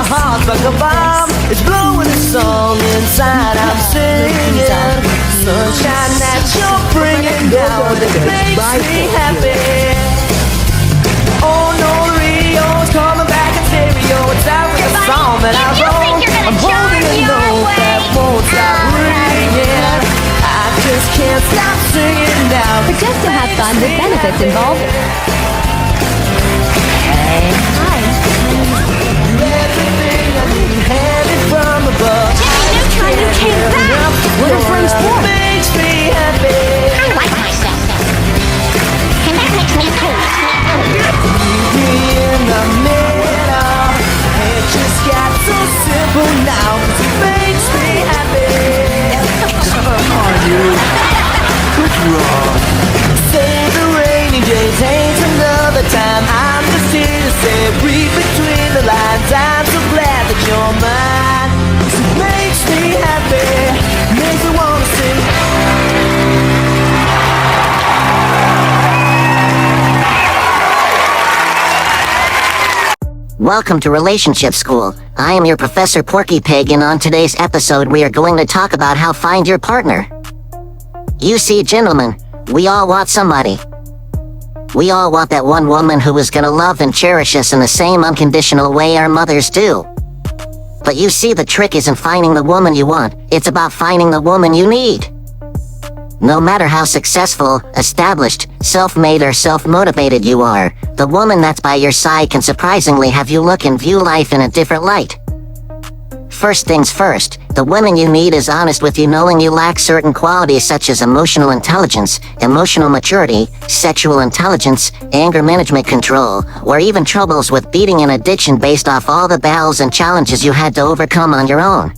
heart's like a bomb. It's blowing a song inside. I'm singing. Sunshine that you're bringing down. It makes me happy. Oh no, Rio's coming back in stereo. It's out with the song that I wrote. I'm holding a note that won't stop ringing. I just can't stop singing now. But just to have fun with benefits involved. Hey. Hi. Everything I need handed from above. Jimmy Neutron, you came back! What are friends for? Makes me happy. I like myself. And that makes me too. Meet me in the middle. It just got so simple now. It makes me happy. Are you? What's wrong? Save the rainy days, ain't another time. I'm just here to say, read between the lines. I'm so glad that you're mine. 'Cause it makes me happy, makes me wanna sing. Welcome to Relationship School. I am your Professor Porky Pig, and on today's episode we are going to talk about how find your partner. You see, gentlemen, we all want somebody. We all want that one woman who is gonna love and cherish us in the same unconditional way our mothers do. But you see, the trick isn't finding the woman you want, it's about finding the woman you need. No matter how successful, established, self-made or self-motivated you are, the woman that's by your side can surprisingly have you look and view life in a different light. First things first, the woman you need is honest with you, knowing you lack certain qualities such as emotional intelligence, emotional maturity, sexual intelligence, anger management control, or even troubles with beating an addiction based off all the battles and challenges you had to overcome on your own.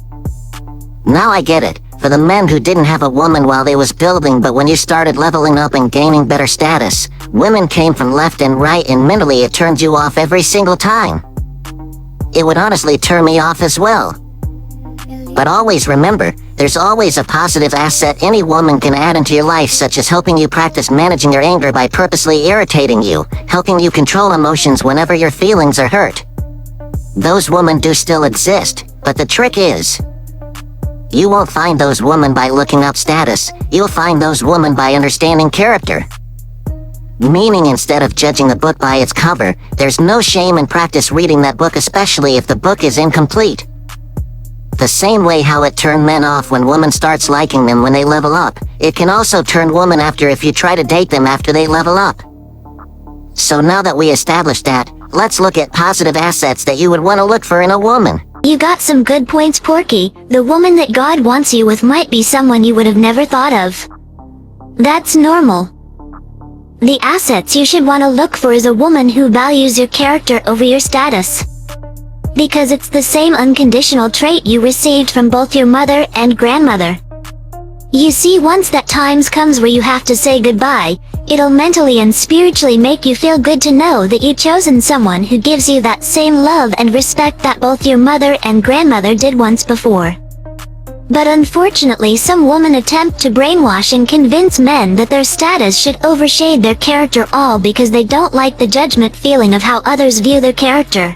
Now I get it. For the men who didn't have a woman while they was building, but when you started leveling up and gaining better status, women came from left and right and mentally it turned you off every single time. It would honestly turn me off as well. But always remember, there's always a positive asset any woman can add into your life, such as helping you practice managing your anger by purposely irritating you, helping you control emotions whenever your feelings are hurt. Those women do still exist, but the trick is, you won't find those women by looking up status, you'll find those women by understanding character. Meaning, instead of judging the book by its cover, there's no shame in practice reading that book, especially if the book is incomplete. The same way how it turned men off when women starts liking them when they level up, it can also turn women after if you try to date them after they level up. So now that we established that, let's look at positive assets that you would want to look for in a woman. You got some good points, Porky. The woman that God wants you with might be someone you would have never thought of. That's normal. The assets you should want to look for is a woman who values your character over your status. Because it's the same unconditional trait you received from both your mother and grandmother. You see, once that times comes where you have to say goodbye, it'll mentally and spiritually make you feel good to know that you've chosen someone who gives you that same love and respect that both your mother and grandmother did once before. But unfortunately, some women attempt to brainwash and convince men that their status should overshade their character, all because they don't like the judgment feeling of how others view their character.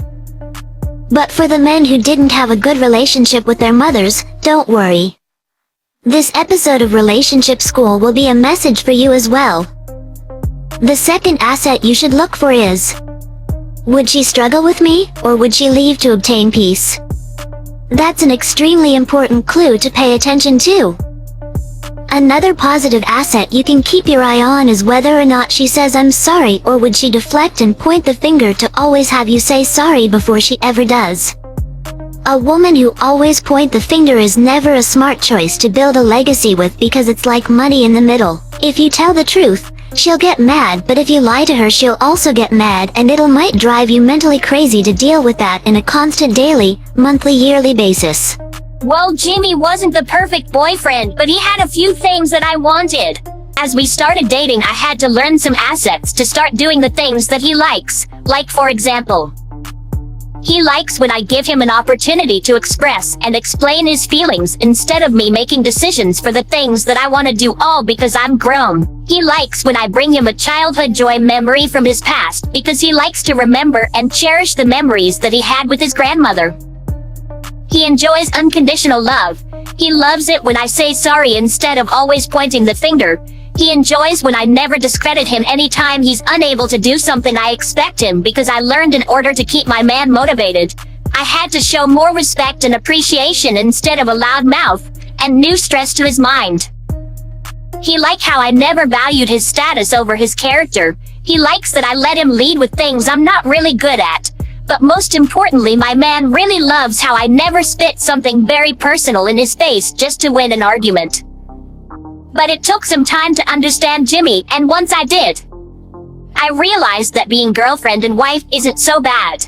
But for the men who didn't have a good relationship with their mothers, don't worry. This episode of Relationship School will be a message for you as well. The second asset you should look for is, would she struggle with me, or would she leave to obtain peace? That's an extremely important clue to pay attention to. Another positive asset you can keep your eye on is whether or not she says I'm sorry, or would she deflect and point the finger to always have you say sorry before she ever does. A woman who always point the finger is never a smart choice to build a legacy with, because it's like money in the middle. If you tell the truth, she'll get mad, but if you lie to her, she'll also get mad, and it'll might drive you mentally crazy to deal with that in a constant daily, monthly, yearly basis. Well, Jimmy wasn't the perfect boyfriend, but he had a few things that I wanted. As we started dating, I had to learn some assets to start doing the things that he likes. Like, for example, he likes when I give him an opportunity to express and explain his feelings instead of me making decisions for the things that I want to do all because I'm grown. He likes when I bring him a childhood joy memory from his past because he likes to remember and cherish the memories that he had with his grandmother. He enjoys unconditional love. He loves it when I say sorry instead of always pointing the finger. He enjoys when I never discredit him anytime he's unable to do something I expect him, because I learned in order to keep my man motivated, I had to show more respect and appreciation instead of a loud mouth and new stress to his mind. He likes how I never valued his status over his character. He likes that I let him lead with things I'm not really good at. But most importantly, my man really loves how I never spit something very personal in his face just to win an argument. But it took some time to understand Jimmy, and once I did, I realized that being girlfriend and wife isn't so bad.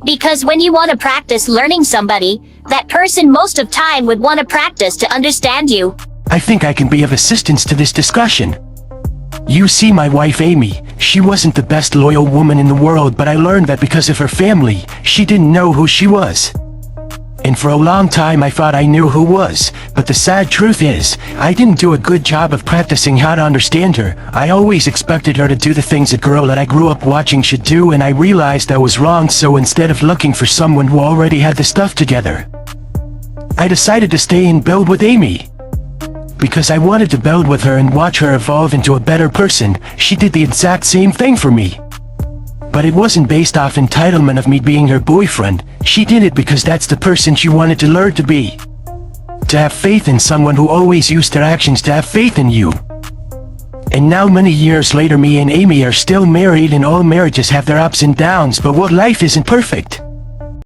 Because when you want to practice learning somebody, that person most of time would want to practice to understand you. I think I can be of assistance to this discussion. You see, my wife Amy, she wasn't the best loyal woman in the world, but I learned that because of her family, she didn't know who she was. And for a long time I thought I knew who was, but the sad truth is, I didn't do a good job of practicing how to understand her. I always expected her to do the things a girl that I grew up watching should do, and I realized I was wrong, so instead of looking for someone who already had the stuff together, I decided to stay and build with Amy. Because I wanted to build with her and watch her evolve into a better person. She did the exact same thing for me. But it wasn't based off entitlement of me being her boyfriend. She did it because that's the person she wanted to learn to be. To have faith in someone who always used their actions to have faith in you. And now many years later, me and Amy are still married, and all marriages have their ups and downs, but what life isn't perfect.